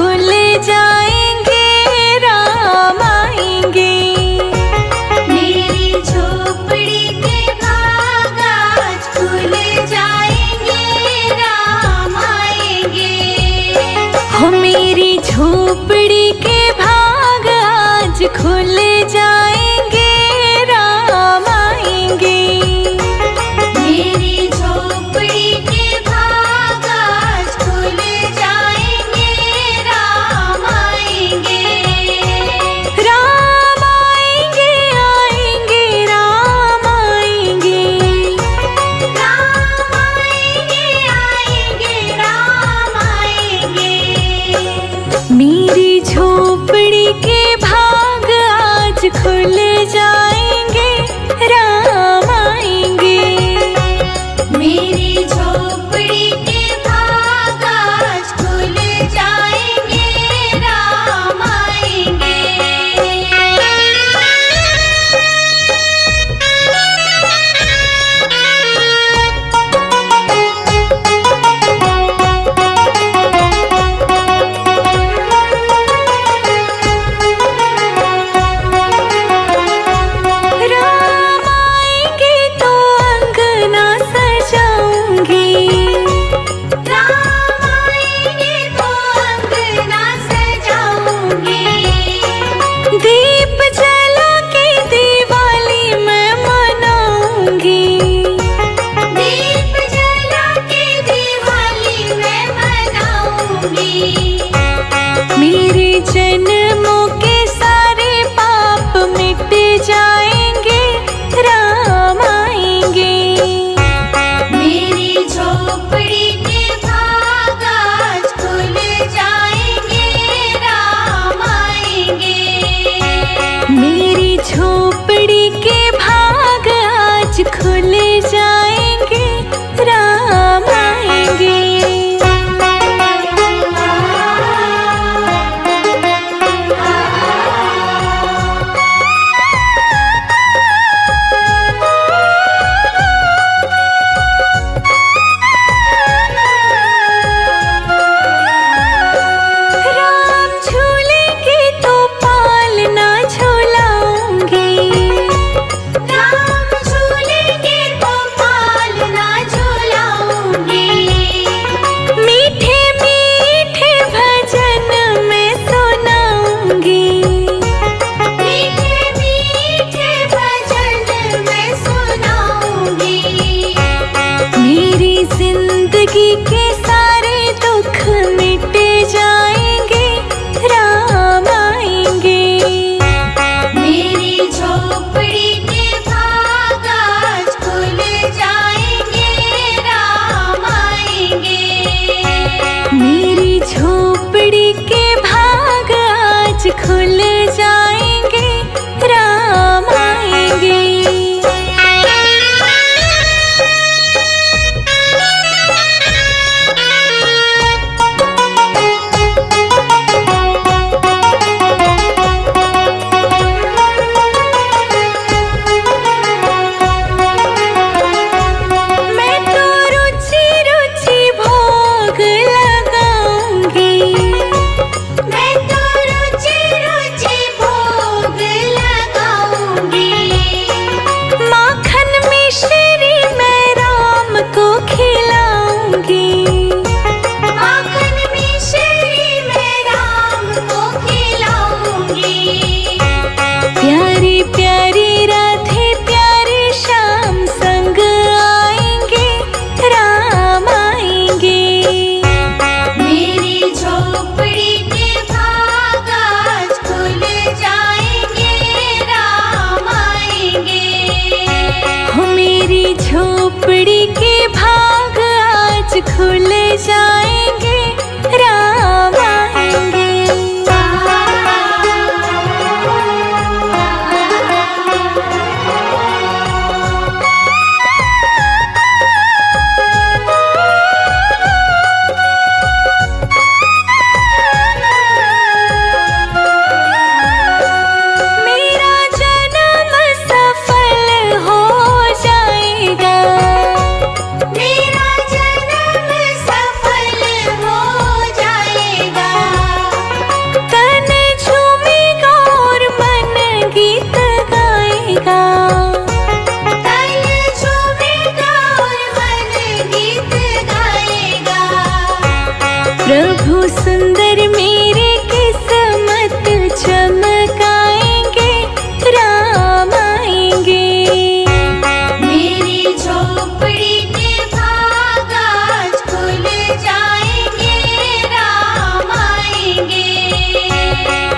खुल जाएंगे, राम आएंगे। मेरी झोपड़ी के भाग आज खुल जाएंगे, राम आएंगे। हो मेरी झोपड़ी के भाग आज खुल जाएंगे, राम आएंगे। मेरी झोपड़ी के भाग आज खुल जाएंगे, राम आएंगे। राम आएंगे, आएंगे, राम आएंगे। राम आएंगे, आएंगे, राम आएंगे। मेरी झोपड़ी के भाग आज खुल जाएंगे, राम आएंगे। मेरी झोपड़ी के भाग आज खुल जाएंगे, राम आएंगे। राम आएंगे तो अंगना सजाऊंगी। राम आएंगे तो अंगना सजाऊंगी। दीप जला के दिवाली मैं मनाऊंगी। दीप जला के दिवाली मैं मनाऊंगी। मेरे जन्मों के सारे पाप मिट जाएंगे, राम आएंगे। मेरी झोपड़ी के भाग आज खुल जाएंगे, राम आएंगे। मेरी झोपड़ी के भाग आज खुल जाएंगे, राम आएंगे। राम झूलेंगे तो पालना झूलाऊंगी। राम झूलेंगे तो पालना झूलाऊंगी। मीठे मीठे भजन मैं सुनाऊंगी। मीठे मीठे भजन मैं सुनाऊंगी। मेरी जिंदगी के सारे दुख मिट जाएंगे, राम आएंगे। मेरी झोपड़ी के भाग आज खुल जाएंगे, राम आएंगे। मेरी झोपड़ी के भाग आज खुल जाएंगे, राम आएंगे। मैं तो रुचि रुचि भोग लगाऊंगी। मैं तो रुचि रुचि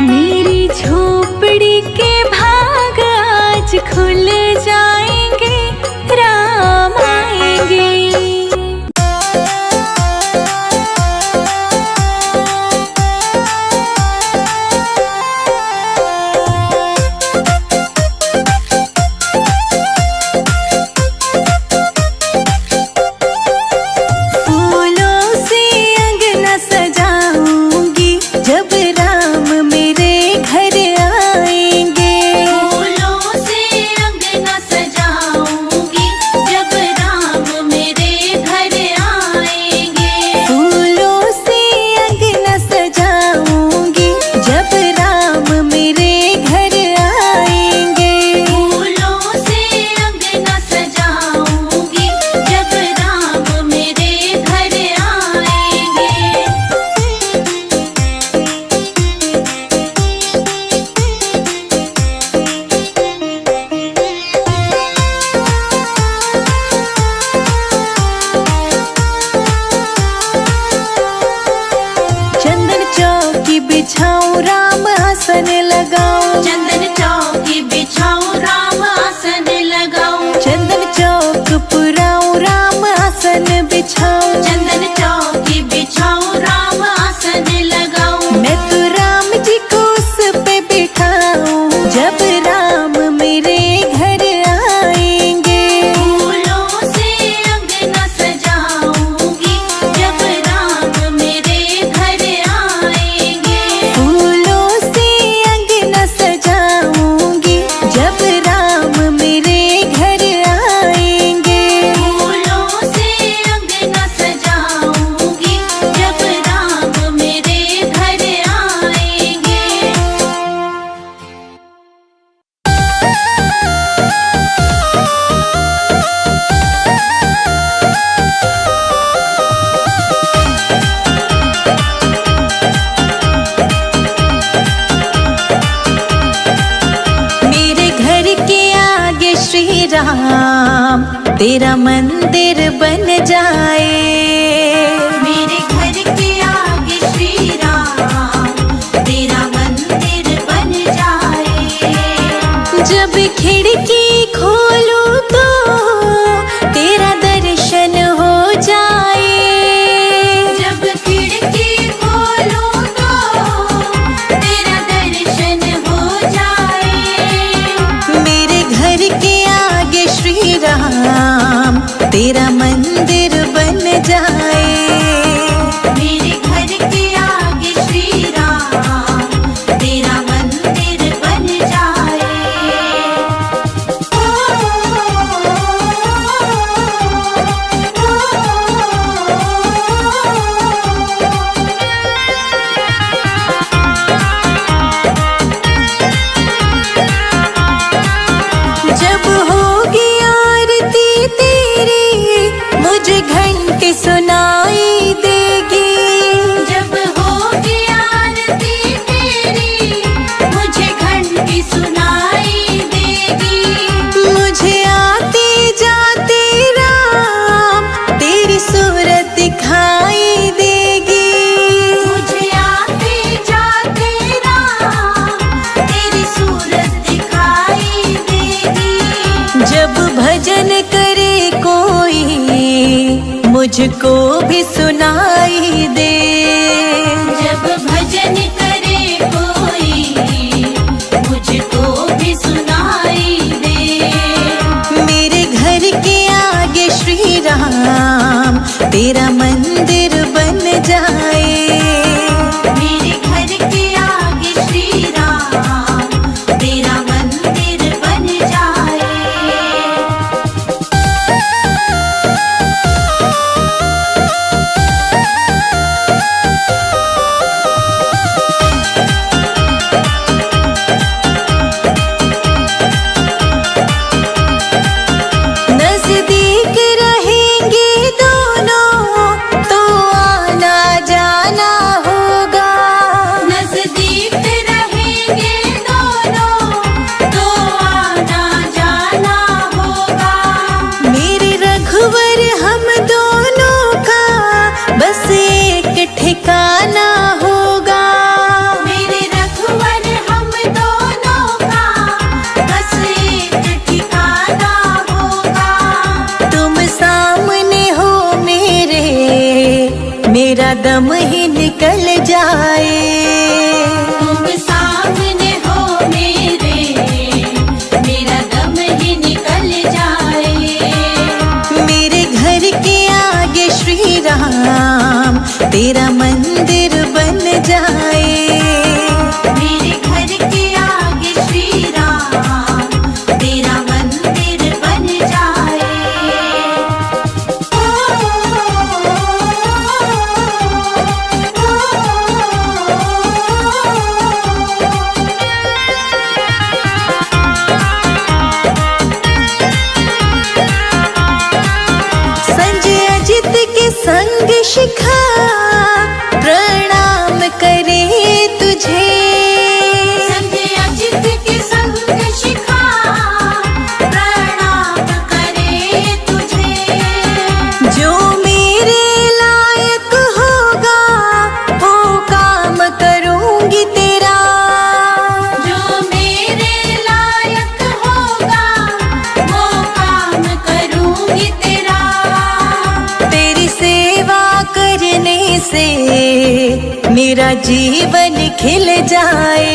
मेरी झोपड़ी के भाग आज खुल जाएंगे, राम आएंगे। बिछाऊं राम आसन लगाऊं, चंदन चौकी बिछाऊं राम आसन लगाऊं, चंदन चौक पुराऊं राम आसन बिछाऊं, चंदन चौकी बिछाऊं राम आसन लगाऊं। मैं तो राम जी को उस पे बिठाऊं, जब राम मेरे घर आएंगे। फूलों से अंगना सजाऊंगी, जब राम मेरे घर आएंगे। फूलों से अंगना सजाऊंगी, जब राम मेरे घर आएंगे। फूलों से अंगना सजाऊंगी, जब राम मेरे घर आएंगे। मेरे घर के आगे श्री राम तेरा मंदिर बन जाए। मेरे घर के आगे श्री राम तेरा मंदिर बन जाए। जब खिड़की खोलूं तो तेरा दर्शन हो जाए। जब खिड़की खोलूं तो तेरा दर्शन हो जाए। मेरे घर के आगे श्री राम तेरा मंदिर बन जाए। मेरे घर के आगे श्री राम तेरा मंदिर बन जाए। जब होगी आरती तेरी मुझे घंटी सुनाई देगी। जब होगी आरती तेरी मुझे घंटी सुनाई देगी। मुझे आते जाते राम तेरी सूरत दिखाई देगी। मुझे आते जाते राम तेरी सूरत दिखाई देगी। जब भजन करे कोई मुझको भी सुनाई दे। जब भजन करे कोई मुझको भी सुनाई दे। मेरे घर के आगे श्री राम तेरा मंदिर बन जाए। मेरे घर के आगे श्री राम तेरा मंदिर बन जाए। जीवन खिल जाए।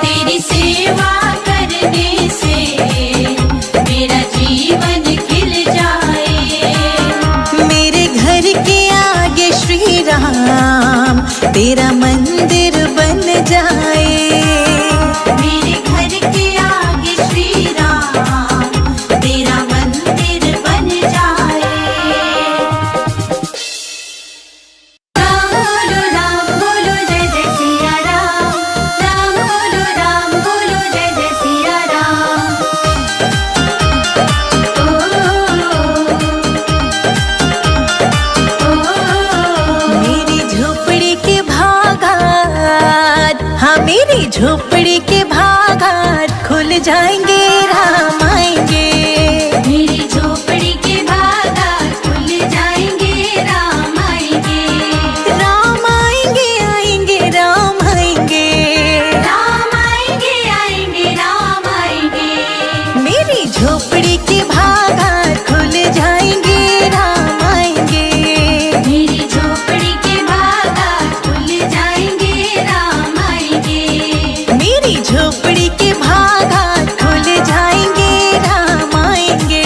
तेरी सेवा करने से मेरा जीवन खिल जाए। मेरे घर के आगे श्री राम तेरा मंदिर बन जाए। मेरे घर के आगे श्री राम तेरा मंदिर बन जाए। राम बोलो जय जय सिया राम। राम बोलो जय जय सिया राम। मेरी झोपड़ी के भागात, हाँ मेरी झोपड़ी के भागात खुल जाएंगे, राम आएंगे। मेरी झोपड़ी के भागात खुल जाएंगे, राम आएंगे। राम आएंगे आएंगे राम आएंगे। राम आएंगे आएंगे राम आएंगे। मेरी झोपड़ी के भागात खुल जाएंगे, राम आएंगे। मेरी झोपड़ी के भागात खुल जाएंगे, राम आएंगे। मेरी झोपड़ी के भागात खुल जाएंगे, राम आएंगे।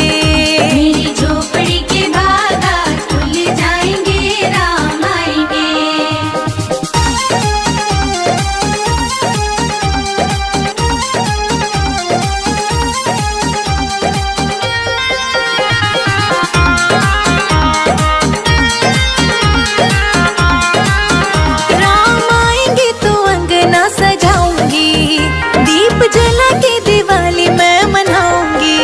मेरी झोपड़ी के भागात खुल जाएंगे, राम आएंगे। राम आएंगे तो अंगना सजाऊंगी, दीप जला के दिवाली मैं मनाऊंगी।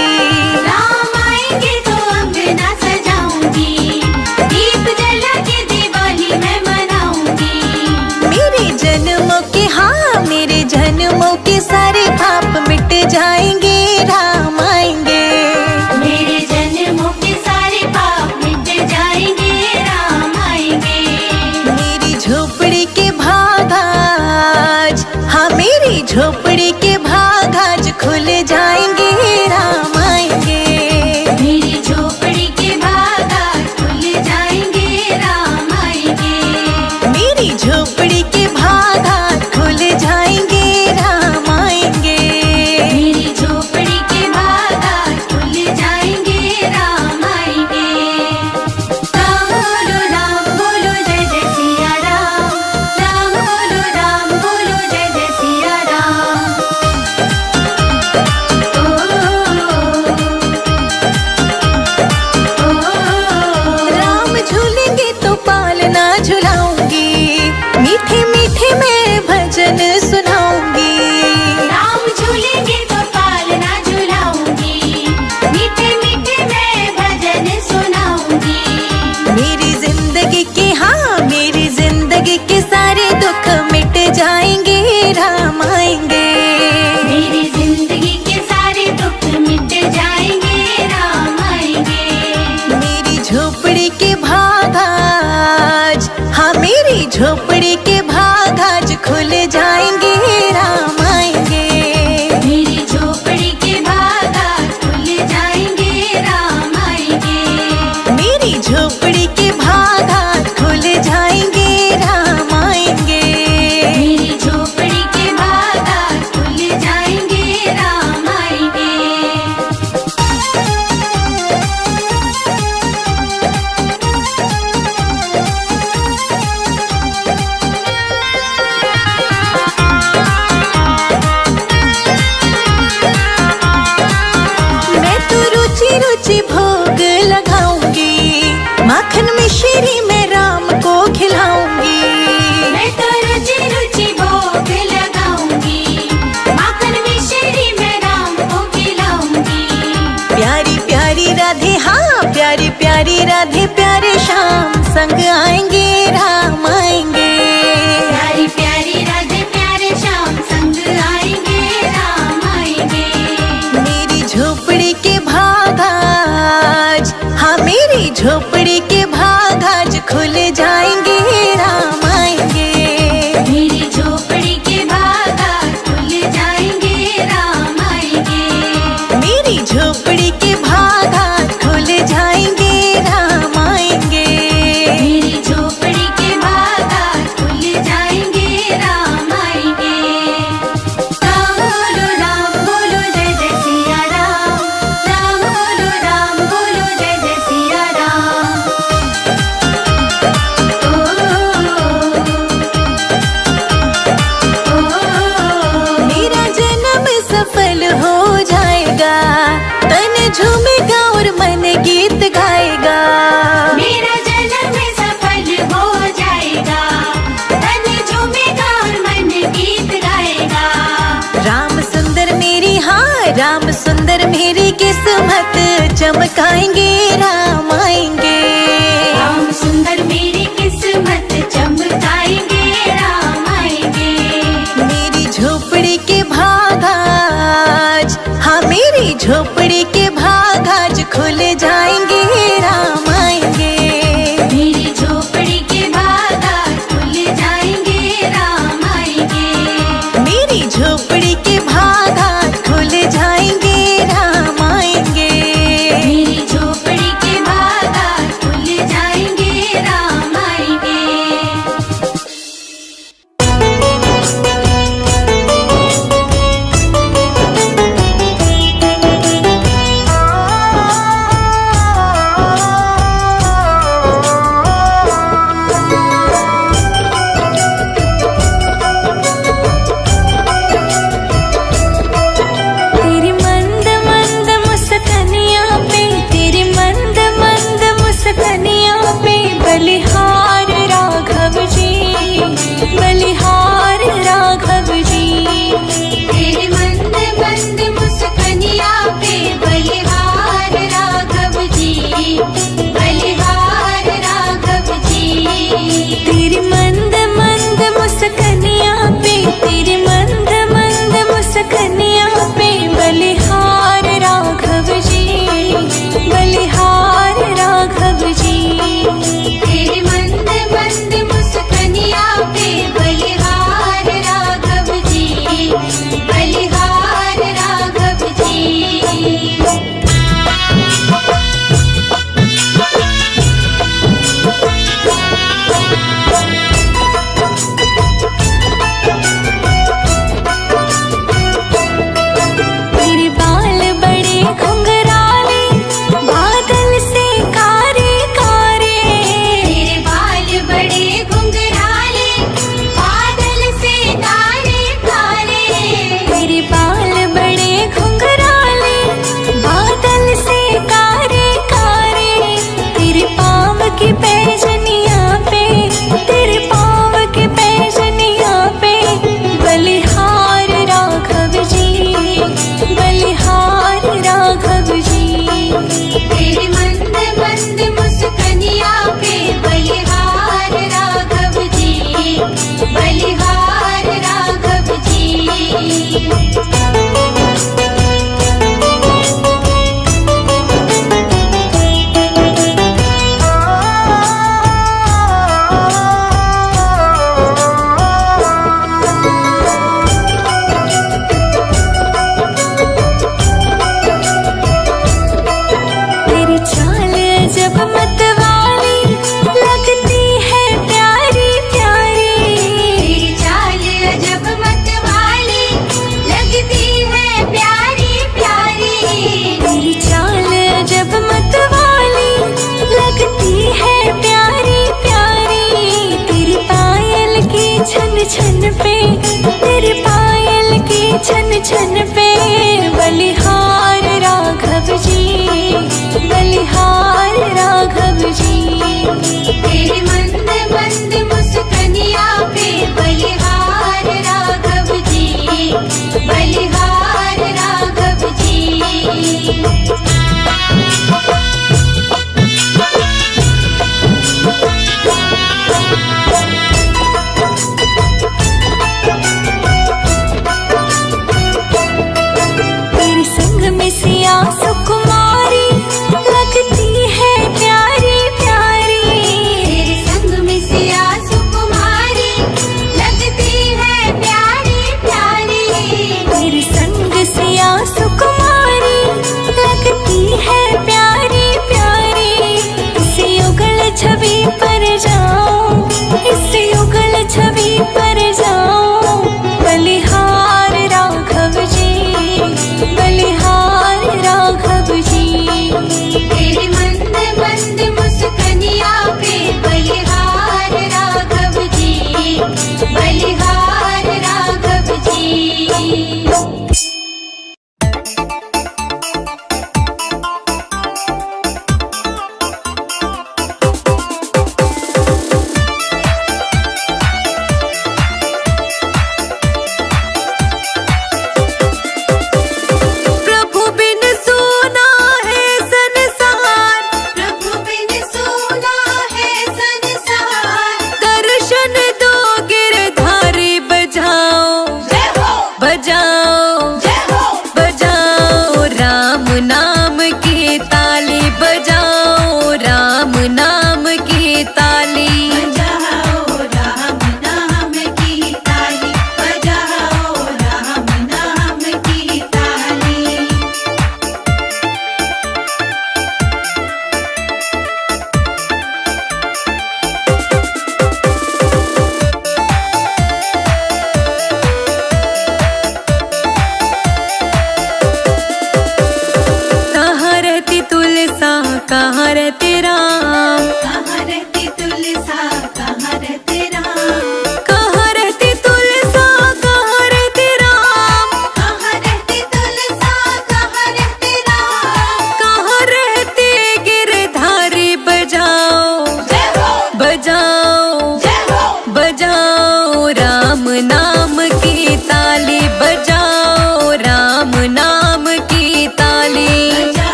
राम आएंगे तो अंगना सजाऊंगी, दीप जला के दिवाली मैं मनाऊंगी। मेरे जन्मों के, हाँ मेरे जन्मों के सारे पाप मिट जाएंगे, राम आएंगे। मेरे जन्मों के सारे पाप मिट जाएंगे, राम आएंगे। मेरी झोपड़ी के भागाज, हाँ मेरी झोपड़ी के भागाज खुल जाएंगे, राम आएंगे। मेरी झोपड़ी के भागात खुल जाएंगे, राम आएंगे। मेरी झोपड़ी के भागात खुल जाएंगे, राम आएंगे। मेरी झोपड़ी के भागात खुल जाएंगे, राम आएंगे। राम बोलो जय जय सिया राम। राम बोलो जय जय सिया राम। राम झूलेंगे तो पालना झुलाऊंगी, मीठे मीठे मैं भजन सुनाऊंगी। राम झूलेंगे तो पालना झुलाऊंगी, मीठे मीठे मैं भजन सुनाऊंगी। मेरी जिंदगी के, हाँ मेरी जिंदगी के सारे दुख मिट जाएंगे, राम आएंगे। मेरी जिंदगी के सारे दुख मिट जाएंगे, राम आएंगे। मेरी झोपड़ी के भागाज, हाँ मेरी झोपड़ी के भागाज खुल जाएंगे, राम आएंगे। मेरी झोपड़ी के भागात खुल जाएंगे, राम आएंगे। मेरी झोपड़ी के भागात खुल जाएंगे, राम आएंगे। मेरी झोपड़ी के भागात खुल जाएंगे, राम आएंगे। मैं तो रुचि रुचि भोग लगाऊंगी, माखन मिश्री में राम को खिलाऊंगी। मैं तो रुचि रुचि भोग लगाऊंगी, माखन मिश्री में राम को खिलाऊंगी। प्यारी प्यारी राधे, हाँ प्यारी प्यारी राधे प्यारे श्याम संग आएंगे, राम आएंगे। प्यारी प्यारी राधे प्यारे श्याम संग आएंगे, राम आएंगे। मेरी झोपड़ी के भागाज, हाँ मेरी झोपड़ी के भागाज खुल जाएंगे, राम आएंगे। मेरी झोपड़ी के भागात खुल जाएंगे, राम आएंगे। मेरी झोपड़ी के भागात खुल जाएंगे, राम आएंगे। मेरी झोपड़ी चमकाएंगे, राम आएंगे। राम सुंदर मेरी किस्मत चमकाएंगे, राम आएंगे। मेरी झोपड़ी के भाग आज, हाँ मेरी झोपड़ी के भाग आज खुल जाएंगे, राम आएंगे। मेरी झोपड़ी के भाग आज खुल जाएंगे, राम आएंगे। मेरी झोपड़ी के भाग आज खुल जाएंगे, राम आएंगे। मेरी झोपड़ी के भाग आज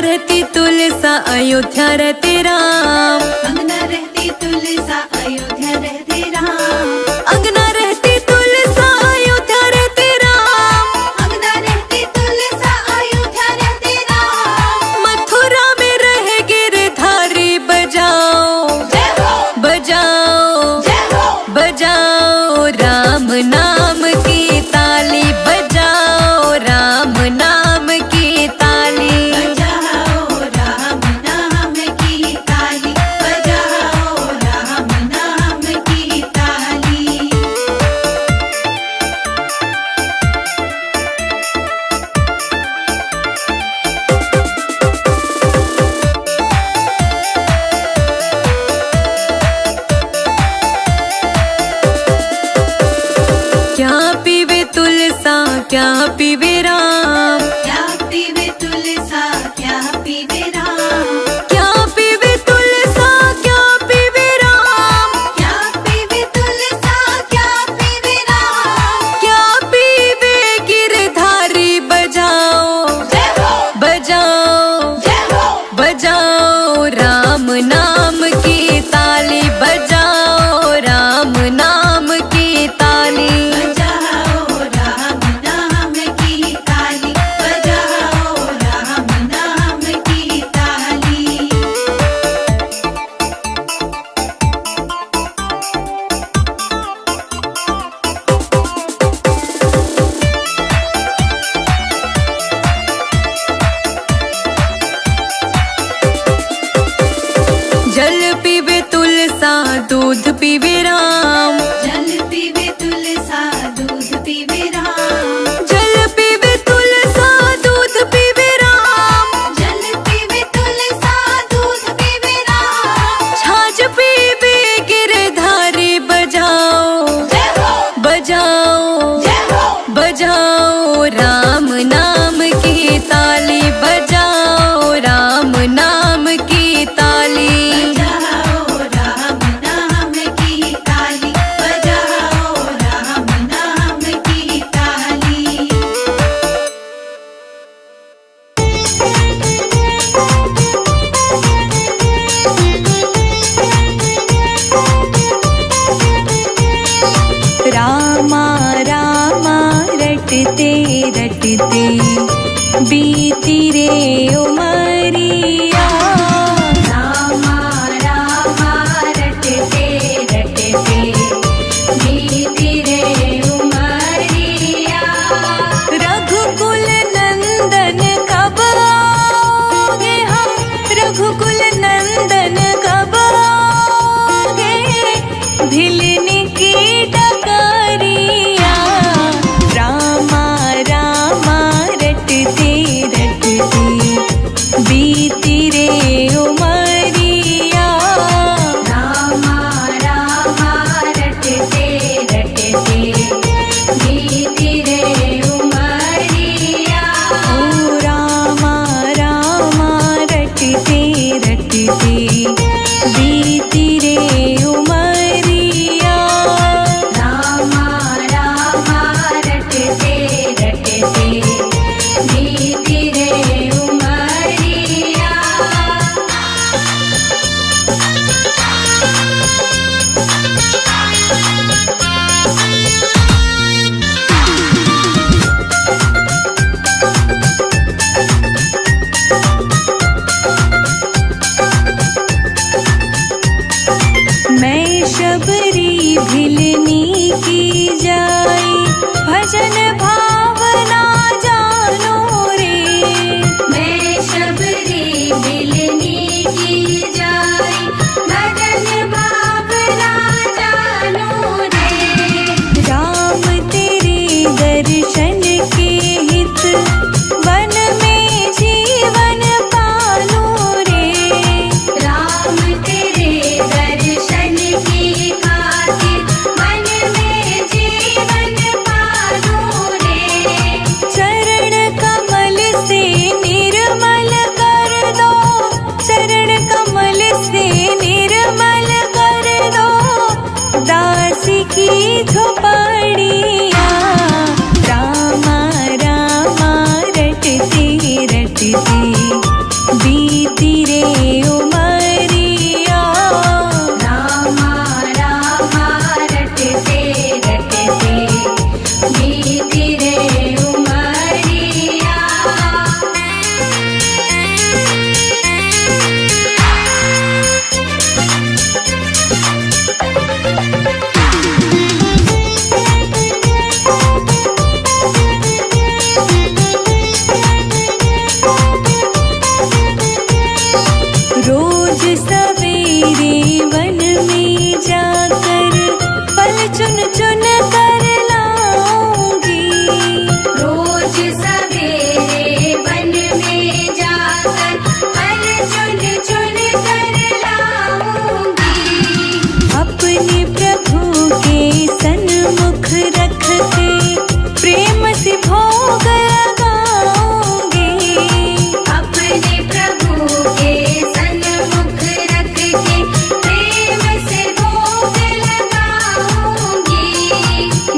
रहती तुलसा अयोध्या रहते राम। अंगना रहती तुलसा अयोध्या रहते राम। अंगना रहती तुलसा अयोध्या रहते राम। अंगना रहती तुलसा अयोध्या रहते राम। मथुरा में रहे गिरधारी बजाओ जय हो बजाओ जय हो बजाओ राम नाम की ताली बजाओ राम नाम की ताली। बजाओ राम नाम की ताली। बजाओ राम नाम की ताली। क्या पीवे तुलसा क्या पीवे राम। क्या पीवे तुलसा क्या पीवे राम। क्या पीवे तुलसा क्या पीवे राम। क्या पीवे तुलसा क्या पीवे राम। क्या पीवे गिरधारी बजाओ जय हो बजाओ जय हो बजाओ राम नाम की ताली बजाओ राम नाम की ताली। बजाओ राम नाम की ताली। बजाओ राम नाम की ताली। जल पीवे तुलसा दूध पीवे राम। जल पीवे तुलसा दूध पीवे राम। जल पीवे तुलसा दूध पीवे राम। जल पीवे तुलसा दूध पीवे राम। छाछ पीवे गिरधारी बजाओ जय हो बजाओ जय हो बजाओ राम नाम की ताली बजाओ राम नाम की ताली। बजाओ राम नाम की ताली। बजाओ राम नाम की ताली। रामा रामा रटते रटते बीती रे उमरिया। रामा रामा रटते रटते बीती रे उमरिया। रघुकुल नंदन कब आओगे हम रघुकुल नंदन कब आओगे भिलनी की डगरिया। रामा रामा रटते रटते बीती रे उमरिया। रामा रामा रटते रटते बीती रे उमरिया। ओ रामा रामा रटते रटते बीती रे उमरिया। रामा रामा रटते रटते बीती रे उमरिया। मैं शबरी भिलनी की जाई भजन भावना जानो रे। मैं शबरी बिलनी की जाई भजन भावना जानो रे। राम तेरे दर्शन के हित वन में जीवन पालो रे। राम तेरे दर्शन की खातिर मन में जीवन पालो रे। चरण कमल से निर्मल कर दो चरण कमल फल चुन चुन कर लाऊंगी। अपने प्रभु के सन्मुख रख के प्रेम से भोग लगाऊंगी। अपने प्रभु के सन्मुख रख के प्रेम से भोग लगाऊंगी।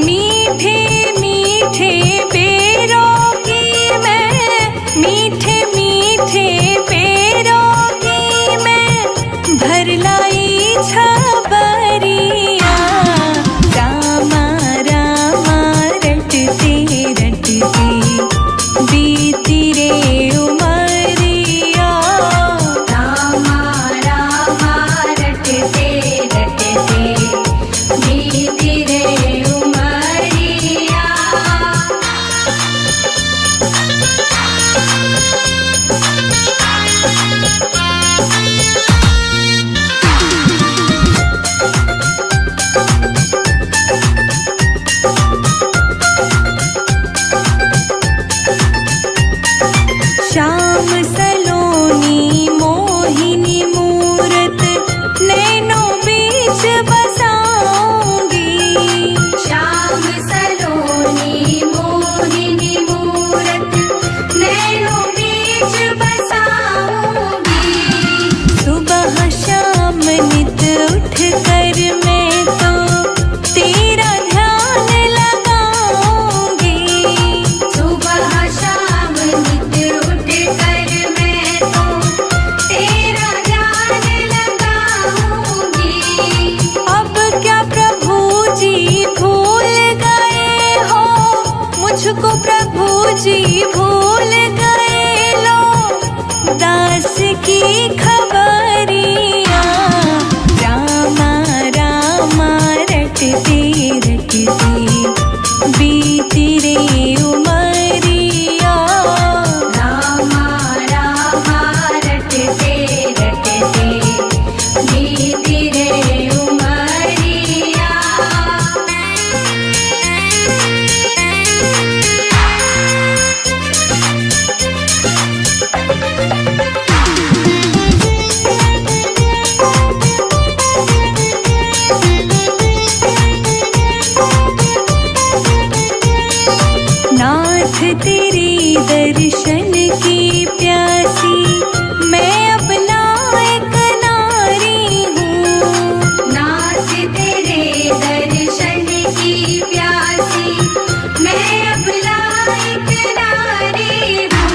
मीठे मीठे बेरों की मैं, मीठे मीठे बेरों की मैं भर लाई छबरिया। रामा रामा रटते रटते बीती रे उमरिया। रामा रामा रटते रटते बीती रे उमरिया। श्याम सलोनी मोहिनी मूरत नैनों बीच बसाऊंगी। श्याम सलोनी मोहिनी मूरत नैनों बीच बसाऊंगी। सुबह शाम नित उठ कर मैं तो तेरा ध्यान लगाऊंगी। सुबह शाम नित उठ कर मैं तो तेरा ध्यान लगाऊंगी। अब क्या प्रभु जी भूल गए हो मुझको, प्रभु जी भूल गए लो दास की खबरिया। रामा रामा रटते रटते बीती रे उमरिया। रामा रामा रटते रटते बीती रे उमरिया। नाथ तेरे दर्शन की प्यासी मैं अपना एक नारी हूँ। नाथ तेरे दर्शन की प्यासी मैं अपना एक नारी हूँ।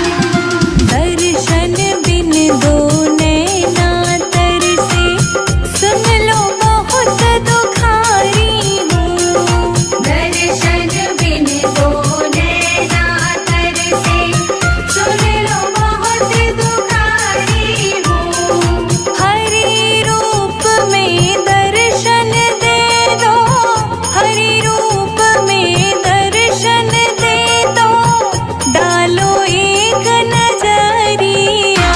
दर्शन बिन दो नैना तरसे सुन लो बहुत दुखारी हूँ। दर्शन बिन दो नैना तरसे सुन लो बहुत दुखारी हूँ। हरि रूप में दर्शन दे दो, हरि रूप में दर्शन दे दो, डालो एक नजरिया।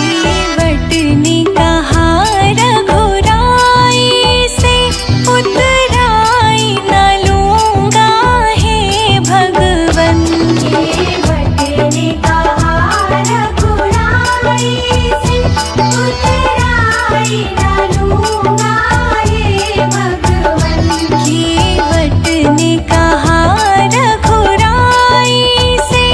केवटने कहा रघुराई से उतराई न लूंगा हे भगवन। केवटने कहा रघुराई से उतराई न लूंगा हे भगवन। केवटने कहा रघुराई से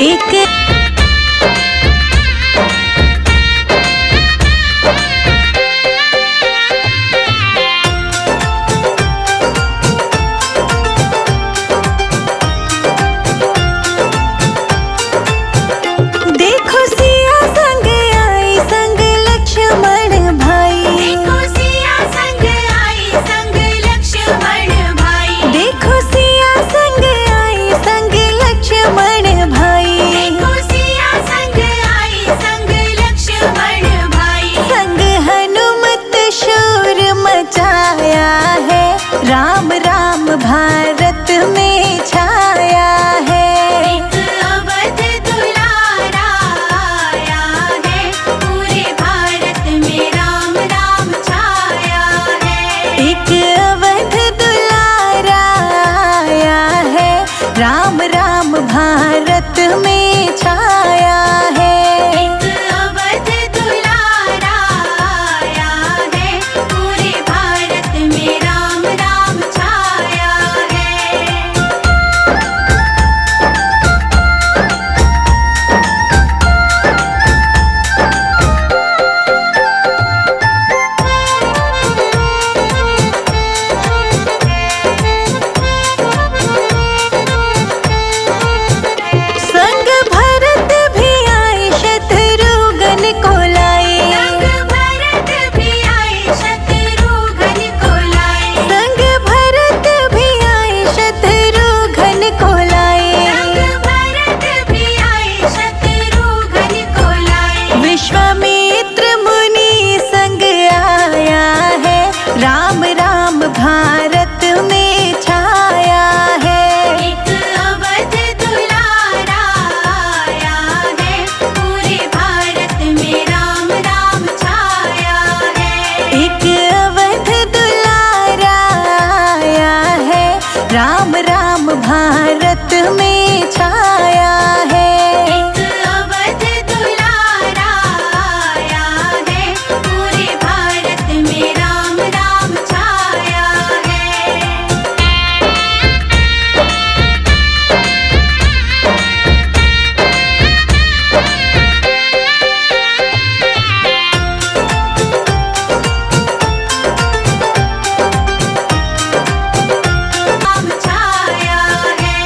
एक देखो सिया संग आई संग लक्ष्मण भाई। देखो सिया संग आई संग लक्ष्मण भाई। देखो सिया संग आई संग लक्ष्मण भाई। देखो सिया संग आई संग लक्ष्मण भाई। संग हनुमत शोर मचाया है, राम राम भारत में छाया है। एक अवध दुलारा आया है, पूरे भारत में राम राम छाया है। एक अवध दुलारा आया है, राम राम भारत में छाया है। एक अवध दुलारा आया है, पूरे भारत में राम राम छाया है। संग भरत भी आए शत्रुघ्न को लाए। संग भरत भी आए शत्रुघ्न को लाए। संग भरत भी आए शत्रुघ्न को लाए। संग भरत भी आए शत्रुघ्न को लाए। विश्वामित्र मुनि संग आया है, राम राम भारत में छाया है। एक अवध दुलारा आया है, पूरे भारत में राम राम छाया है। एक अवध दुलारा आया है, राम राम भारत में छाया है। एक अवध दुलारा आया है, पूरे भारत में राम राम छाया है। राम छाया है।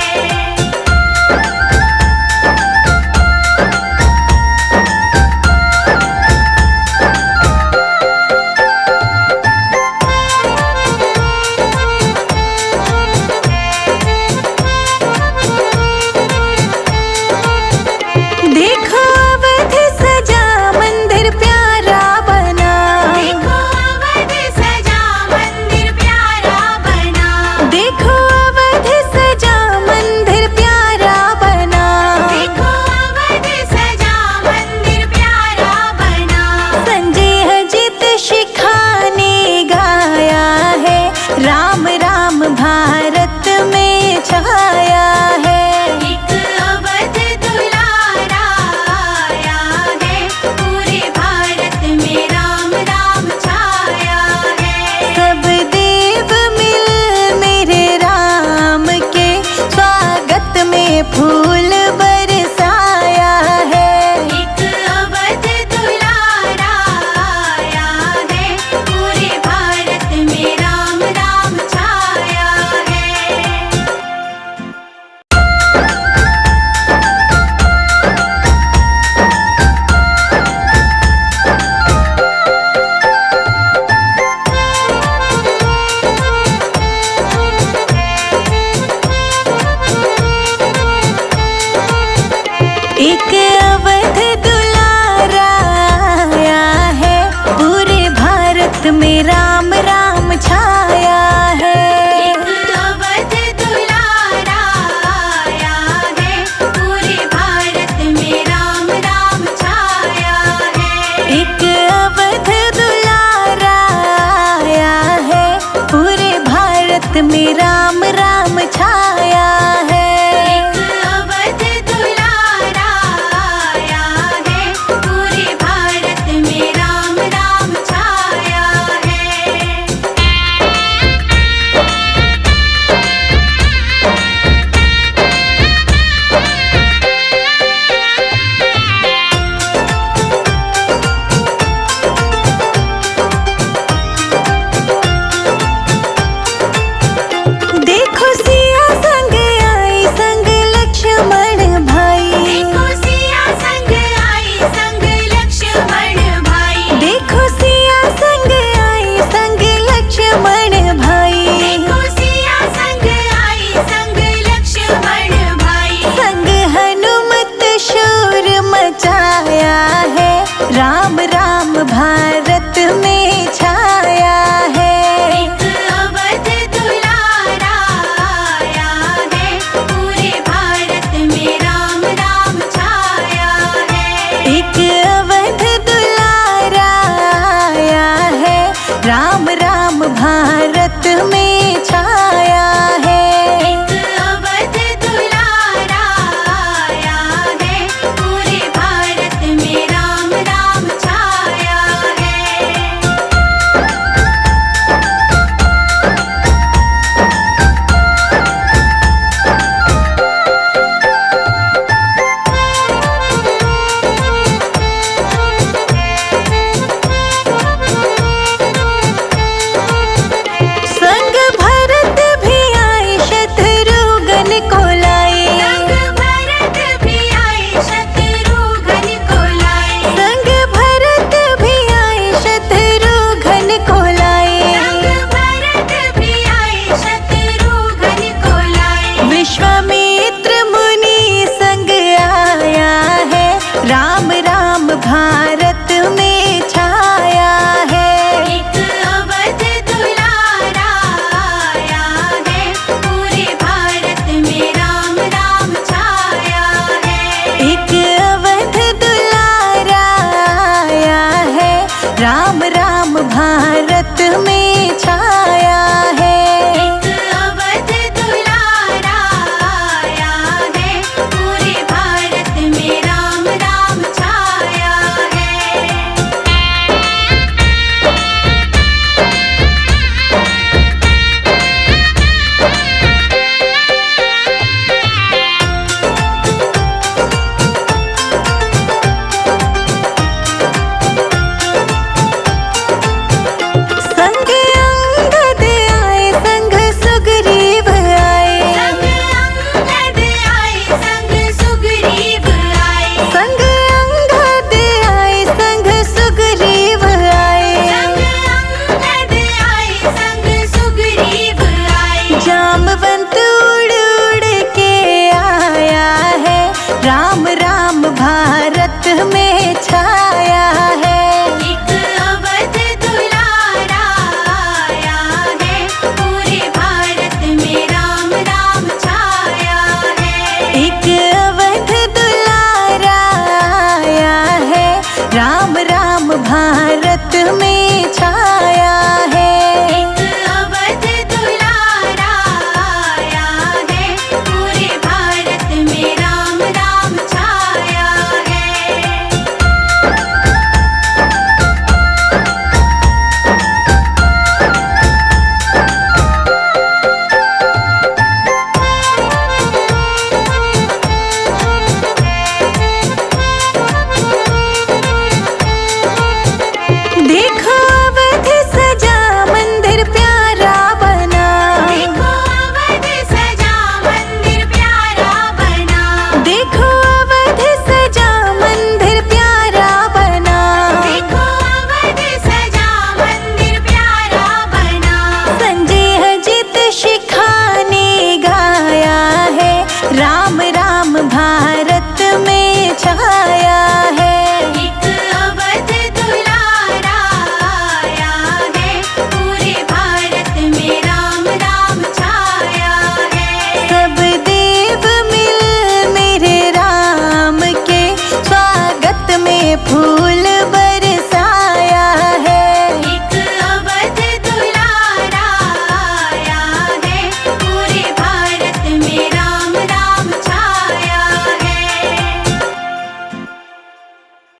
राम